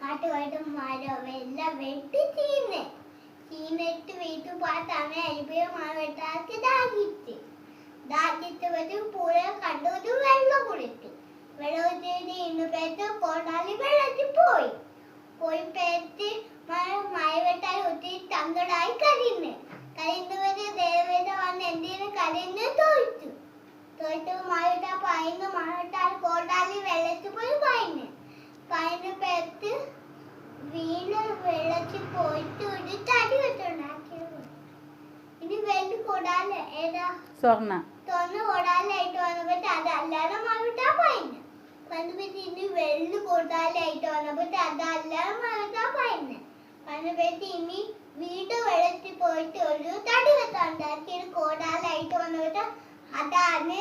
കാട്ടുമായിട്ട് മരം എല്ലാം വെട്ടി ചീന്നിട്ട് വീട്ടിൽ പോയിട്ടാണ് അരിപ്പയോ മഴ വെട്ടാർക്ക് ദാഹിച്ച് വെച്ച് പുഴ കണ്ടു വെള്ളം കുടിച്ചു. വെള്ളം കുടിച്ചിട്ട് ഇന്ന് പേറ്റ് കൊണ്ടാലി വെള്ളത്തിൽ പോയി പേറ്റ് മഴ വെട്ടാൻ ഒത്തിരി തങ്കടായി കരിഞ്ഞ് വെച്ച് ദേവേദ വന്ന് എന്തിനും കരിഞ്ഞ് തോറ്റു മഴ വെട്ടാൻ പയന്ന് മഴ വെട്ടാൻ കൊണ്ടാലി വെള്ളത്തിൽ പോയി പയന്ന് പേറ്റ് വീണ് വെള്ളത്തിൽ പോയിട്ട് ഒരു തടി വെച്ചുണ്ടാക്കിയത്. ഇനി വെള്ളി കൊടാല ഏതാ സ്വർണ്ണ കൊടാലായിട്ട് വന്നപ്പോ അതല്ലാതെ മഴവിട്ടാ പയന്ന് ഇനി വെള്ളി കൊടാലായിട്ട് വന്നപ്പോ അതല്ലാതെ മഴവിട്ടാ പയന്ന് ഇനി വീട് വെള്ളത്തിൽ പോയിട്ട് ഒരു തടി വെച്ചുണ്ടാക്കിയത് കൊടാലായിട്ട് വന്നപ്പോ അതാണ്